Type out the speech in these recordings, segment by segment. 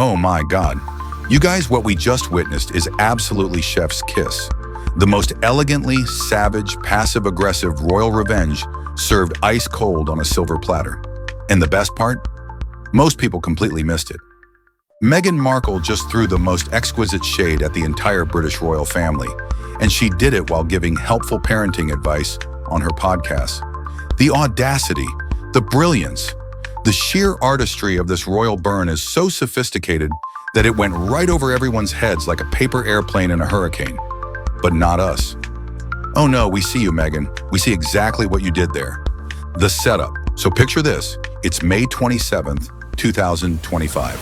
Oh my God. You guys, what we just witnessed is absolutely chef's kiss. The most elegantly savage, passive-aggressive royal revenge served ice cold on a silver platter. And the best part? Most people completely missed it. Meghan Markle just threw the most exquisite shade at the entire British royal family, and she did it while giving helpful parenting advice on her podcast. The audacity, the brilliance, the sheer artistry of this royal burn is so sophisticated that it went right over everyone's heads like a paper airplane in a hurricane. But not us. Oh no, we see you, Meghan. We see exactly what you did there. The setup. So picture this. It's May 27th, 2025.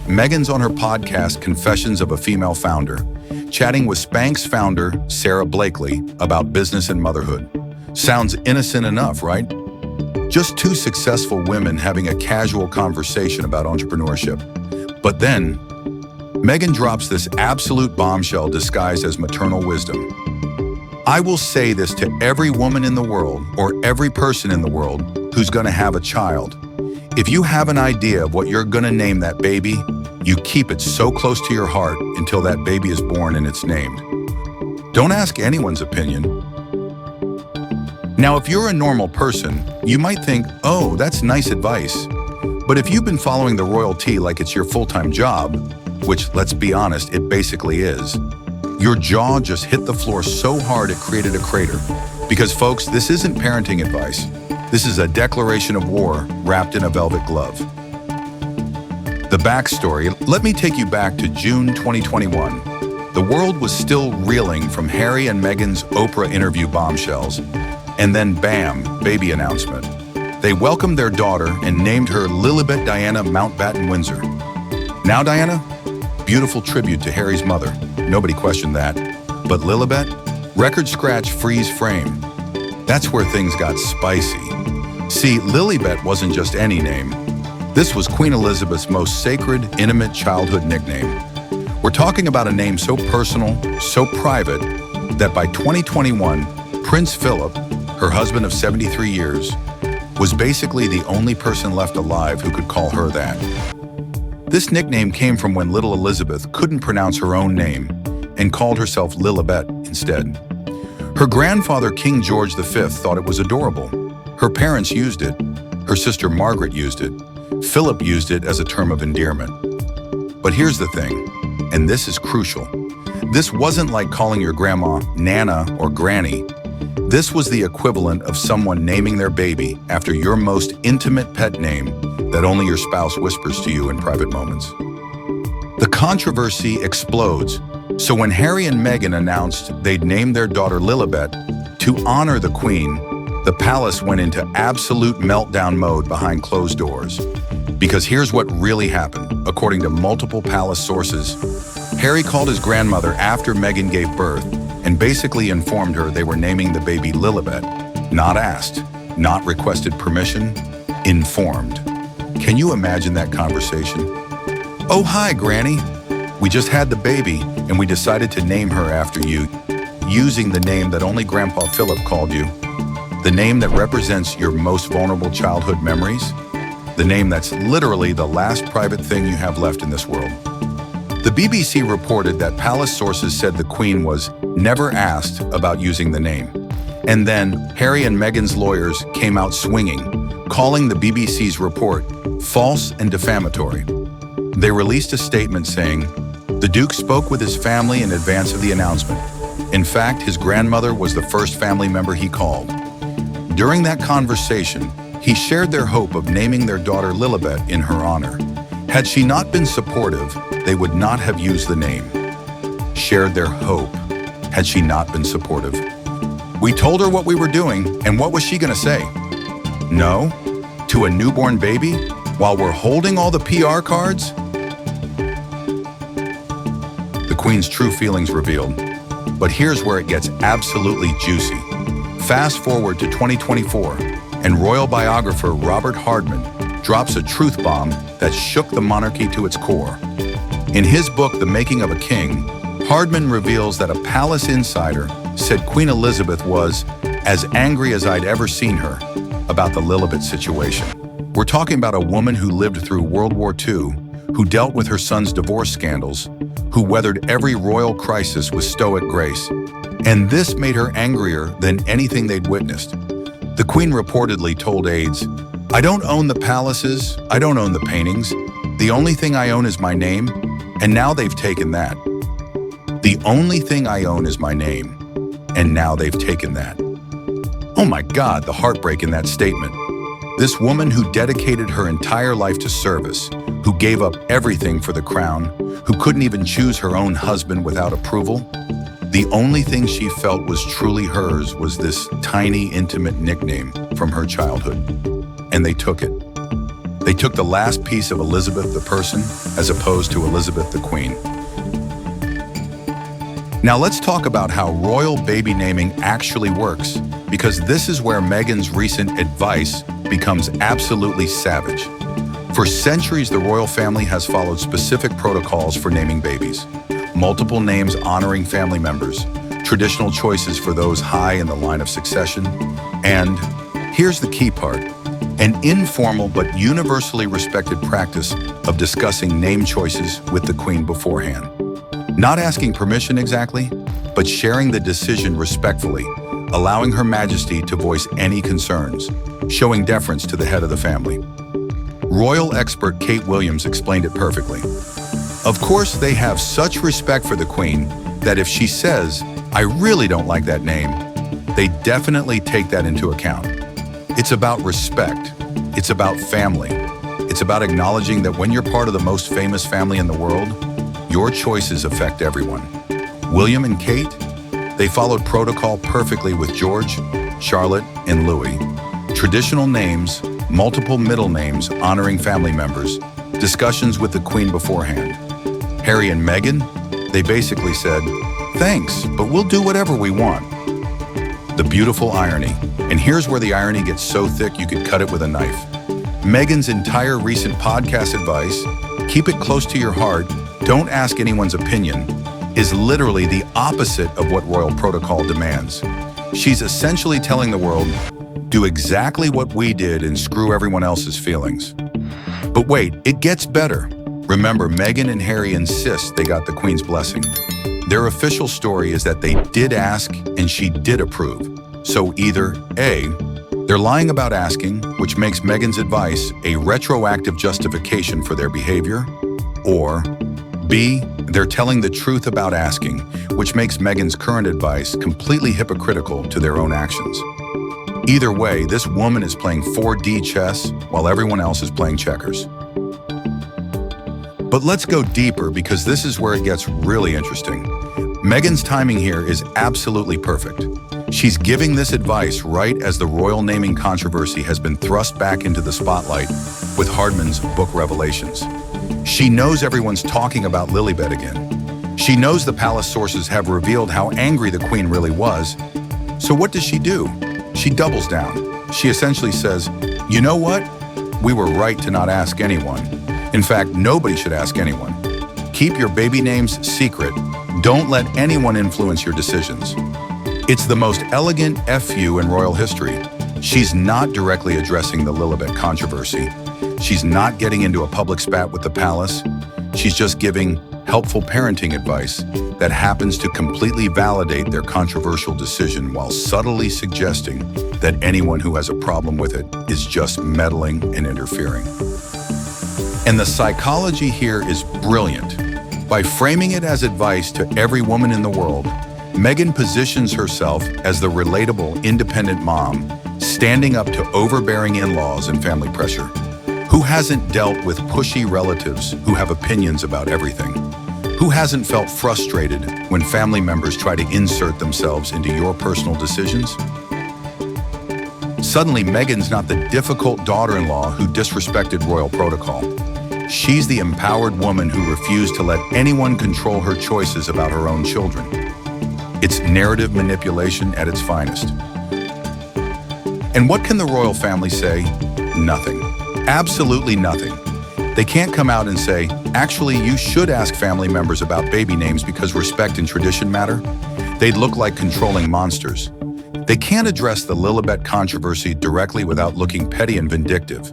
Meghan's on her podcast, Confessions of a Female Founder, chatting with Spanx founder Sarah Blakely about business and motherhood. Sounds innocent enough, right? Just two successful women having a casual conversation about entrepreneurship. But then, Meghan drops this absolute bombshell disguised as maternal wisdom. I will say this to every woman in the world, or every person in the world, who's gonna have a child. If you have an idea of what you're gonna name that baby, you keep it so close to your heart until that baby is born and it's named. Don't ask anyone's opinion. Now, if you're a normal person, you might think, oh, that's nice advice. But if you've been following the royalty like it's your full-time job, which, let's be honest, it basically is, your jaw just hit the floor so hard it created a crater. Because folks, this isn't parenting advice. This is a declaration of war wrapped in a velvet glove. The backstory, let me take you back to June 2021. The world was still reeling from Harry and Meghan's Oprah interview bombshells, and then bam, baby announcement. They welcomed their daughter and named her Lilibet Diana Mountbatten Windsor. Now Diana? Beautiful tribute to Harry's mother. Nobody questioned that. But Lilibet? Record scratch freeze frame. That's where things got spicy. See, Lilibet wasn't just any name. This was Queen Elizabeth's most sacred, intimate childhood nickname. We're talking about a name so personal, so private, that by 2021, Prince Philip, her husband of 73 years, was basically the only person left alive who could call her that. This nickname came from when little Elizabeth couldn't pronounce her own name and called herself Lilibet instead. Her grandfather, King George V, thought it was adorable. Her parents used it. Her sister Margaret used it. Philip used it as a term of endearment. But here's the thing, and this is crucial. This wasn't like calling your grandma Nana or Granny. This was the equivalent of someone naming their baby after your most intimate pet name that only your spouse whispers to you in private moments. The controversy explodes. So when Harry and Meghan announced they'd named their daughter Lilibet to honor the Queen, the palace went into absolute meltdown mode behind closed doors. Because here's what really happened. According to multiple palace sources, Harry called his grandmother after Meghan gave birth and basically informed her they were naming the baby Lilibet. Not asked, not requested permission, informed. Can you imagine that conversation? Oh, hi, Granny. We just had the baby and we decided to name her after you, using the name that only Grandpa Philip called you, the name that represents your most vulnerable childhood memories, the name that's literally the last private thing you have left in this world. The BBC reported that palace sources said the Queen was never asked about using the name. And then Harry and Meghan's lawyers came out swinging, calling the BBC's report false and defamatory. They released a statement saying, the Duke spoke with his family in advance of the announcement. In fact, his grandmother was the first family member he called. During that conversation, he shared their hope of naming their daughter Lilibet in her honor. Had she not been supportive, they would not have used the name. Shared their hope. Had she not been supportive. We told her what we were doing, and what was she gonna say? No? To a newborn baby? While we're holding all the PR cards? The Queen's true feelings revealed. But here's where it gets absolutely juicy. Fast forward to 2024, and royal biographer Robert Hardman drops a truth bomb that shook the monarchy to its core. In his book, The Making of a King, Hardman reveals that a palace insider said Queen Elizabeth was as angry as I'd ever seen her about the Lilibet situation. We're talking about a woman who lived through World War II, who dealt with her son's divorce scandals, who weathered every royal crisis with stoic grace. And this made her angrier than anything they'd witnessed. The Queen reportedly told aides, "I don't own the palaces, I don't own the paintings. The only thing I own is my name, and now they've taken that. The only thing I own is my name, and now they've taken that." Oh my God, the heartbreak in that statement. This woman who dedicated her entire life to service, who gave up everything for the crown, who couldn't even choose her own husband without approval, the only thing she felt was truly hers was this tiny, intimate nickname from her childhood. And they took it. They took the last piece of Elizabeth the person as opposed to Elizabeth the Queen. Now let's talk about how royal baby naming actually works, because this is where Meghan's recent advice becomes absolutely savage. For centuries, the royal family has followed specific protocols for naming babies. Multiple names honoring family members, traditional choices for those high in the line of succession, and here's the key part, an informal but universally respected practice of discussing name choices with the Queen beforehand. Not asking permission exactly, but sharing the decision respectfully, allowing Her Majesty to voice any concerns, showing deference to the head of the family. Royal expert Kate Williams explained it perfectly. Of course, they have such respect for the Queen that if she says, "I really don't like that name," they definitely take that into account. It's about respect. It's about family. It's about acknowledging that when you're part of the most famous family in the world, your choices affect everyone. William and Kate, they followed protocol perfectly with George, Charlotte, and Louis. Traditional names, multiple middle names honoring family members, discussions with the Queen beforehand. Harry and Meghan, they basically said, "Thanks, but we'll do whatever we want." The beautiful irony. And here's where the irony gets so thick you could cut it with a knife. Meghan's entire recent podcast advice, "Keep it close to your heart, don't ask anyone's opinion," is literally the opposite of what royal protocol demands. She's essentially telling the world, do exactly what we did and screw everyone else's feelings. But wait, it gets better. Remember, Meghan and Harry insist they got the Queen's blessing. Their official story is that they did ask and she did approve. So either A, they're lying about asking, which makes Meghan's advice a retroactive justification for their behavior, or B, they're telling the truth about asking, which makes Meghan's current advice completely hypocritical to their own actions. Either way, this woman is playing 4D chess while everyone else is playing checkers. But let's go deeper, because this is where it gets really interesting. Meghan's timing here is absolutely perfect. She's giving this advice right as the royal naming controversy has been thrust back into the spotlight with Hardman's book Revelations. She knows everyone's talking about Lilibet again. She knows the palace sources have revealed how angry the Queen really was. So what does she do? She doubles down. She essentially says, "You know what? We were right to not ask anyone. In fact, nobody should ask anyone. Keep your baby names secret. Don't let anyone influence your decisions." It's the most elegant FU in royal history. She's not directly addressing the Lilibet controversy. She's not getting into a public spat with the palace. She's just giving helpful parenting advice that happens to completely validate their controversial decision while subtly suggesting that anyone who has a problem with it is just meddling and interfering. And the psychology here is brilliant. By framing it as advice to every woman in the world, Meghan positions herself as the relatable, independent mom, standing up to overbearing in-laws and family pressure. Who hasn't dealt with pushy relatives who have opinions about everything? Who hasn't felt frustrated when family members try to insert themselves into your personal decisions? Suddenly, Meghan's not the difficult daughter-in-law who disrespected royal protocol. She's the empowered woman who refused to let anyone control her choices about her own children. It's narrative manipulation at its finest. And what can the royal family say? Nothing. Absolutely nothing. They can't come out and say, actually, you should ask family members about baby names because respect and tradition matter. They'd look like controlling monsters. They can't address the Lilibet controversy directly without looking petty and vindictive.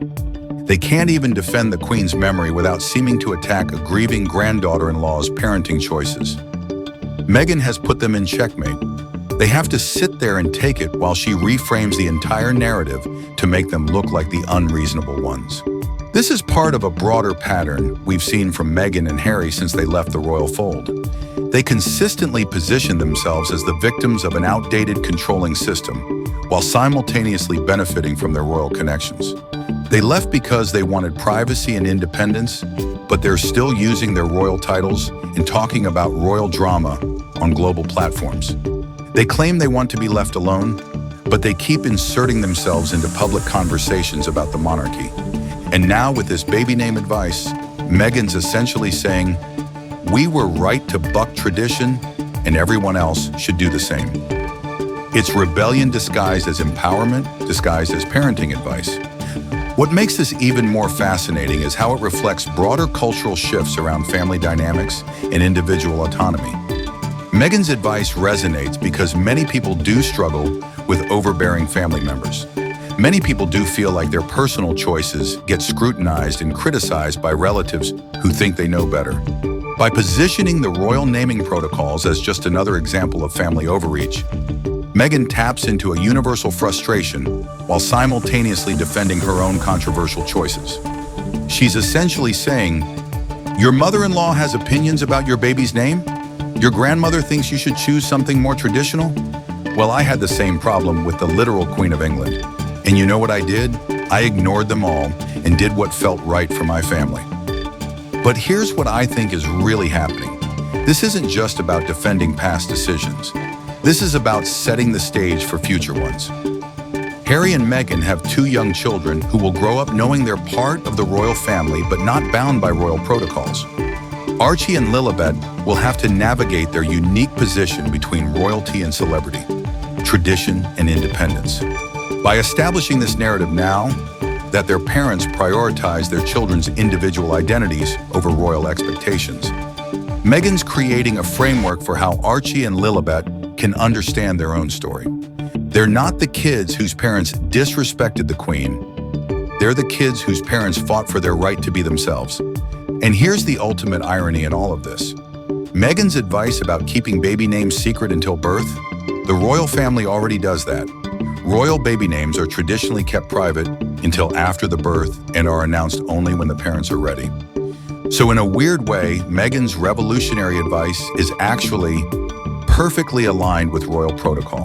They can't even defend the Queen's memory without seeming to attack a grieving granddaughter-in-law's parenting choices. Meghan has put them in checkmate. They have to sit there and take it while she reframes the entire narrative to make them look like the unreasonable ones. This is part of a broader pattern we've seen from Meghan and Harry since they left the royal fold. They consistently position themselves as the victims of an outdated controlling system, while simultaneously benefiting from their royal connections. They left because they wanted privacy and independence, but they're still using their royal titles and talking about royal drama on global platforms. They claim they want to be left alone, but they keep inserting themselves into public conversations about the monarchy. And now with this baby name advice, Meghan's essentially saying, we were right to buck tradition, and everyone else should do the same. It's rebellion disguised as empowerment, disguised as parenting advice. What makes this even more fascinating is how it reflects broader cultural shifts around family dynamics and individual autonomy. Meghan's advice resonates because many people do struggle with overbearing family members. Many people do feel like their personal choices get scrutinized and criticized by relatives who think they know better. By positioning the royal naming protocols as just another example of family overreach, Meghan taps into a universal frustration while simultaneously defending her own controversial choices. She's essentially saying, your mother-in-law has opinions about your baby's name? Your grandmother thinks you should choose something more traditional? Well, I had the same problem with the literal Queen of England. And you know what I did? I ignored them all and did what felt right for my family. But here's what I think is really happening. This isn't just about defending past decisions. This is about setting the stage for future ones. Harry and Meghan have 2 young children who will grow up knowing they're part of the royal family but not bound by royal protocols. Archie and Lilibet will have to navigate their unique position between royalty and celebrity, tradition and independence. By establishing this narrative now, that their parents prioritize their children's individual identities over royal expectations, Meghan's creating a framework for how Archie and Lilibet can understand their own story. They're not the kids whose parents disrespected the Queen. They're the kids whose parents fought for their right to be themselves. And here's the ultimate irony in all of this. Meghan's advice about keeping baby names secret until birth, the royal family already does that. Royal baby names are traditionally kept private until after the birth and are announced only when the parents are ready. So in a weird way, Meghan's revolutionary advice is actually perfectly aligned with royal protocol.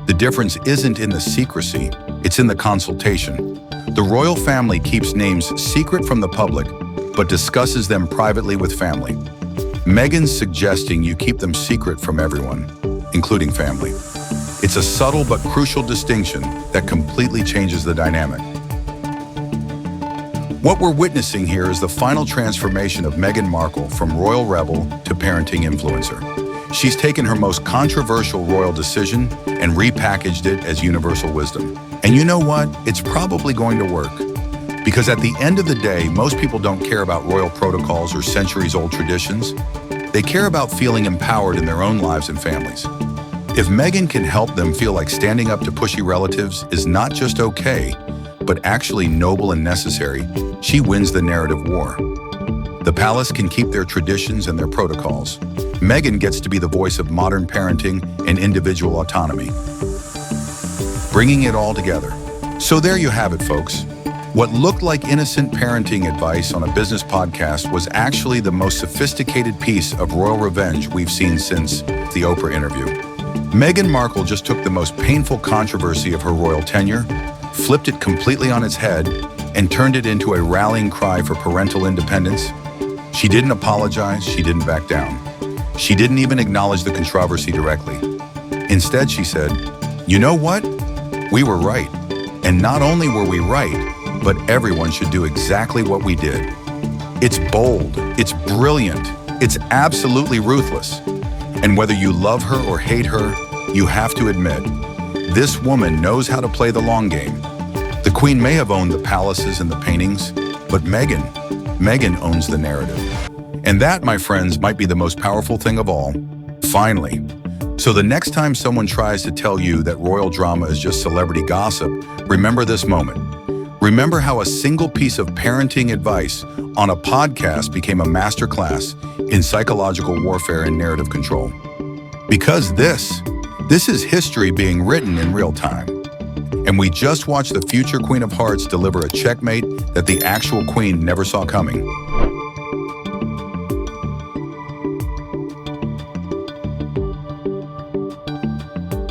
The difference isn't in the secrecy, it's in the consultation. The royal family keeps names secret from the public, but discusses them privately with family. Meghan's suggesting you keep them secret from everyone, including family. It's a subtle but crucial distinction that completely changes the dynamic. What we're witnessing here is the final transformation of Meghan Markle from royal rebel to parenting influencer. She's taken her most controversial royal decision and repackaged it as universal wisdom. And you know what? It's probably going to work. Because at the end of the day, most people don't care about royal protocols or centuries-old traditions. They care about feeling empowered in their own lives and families. If Meghan can help them feel like standing up to pushy relatives is not just okay, but actually noble and necessary, she wins the narrative war. The palace can keep their traditions and their protocols. Meghan gets to be the voice of modern parenting and individual autonomy, bringing it all together. So there you have it, folks. What looked like innocent parenting advice on a business podcast was actually the most sophisticated piece of royal revenge we've seen since the Oprah interview. Meghan Markle just took the most painful controversy of her royal tenure, flipped it completely on its head, and turned it into a rallying cry for parental independence. She didn't apologize, she didn't back down. She didn't even acknowledge the controversy directly. Instead, she said, you know what? We were right. And not only were we right, but everyone should do exactly what we did. It's bold, it's brilliant, it's absolutely ruthless. And whether you love her or hate her, you have to admit, this woman knows how to play the long game. The Queen may have owned the palaces and the paintings, but Meghan owns the narrative. And that, my friends, might be the most powerful thing of all. Finally. So the next time someone tries to tell you that royal drama is just celebrity gossip, remember this moment. Remember how a single piece of parenting advice on a podcast became a masterclass in psychological warfare and narrative control? Because this is history being written in real time. And we just watched the future Queen of Hearts deliver a checkmate that the actual queen never saw coming.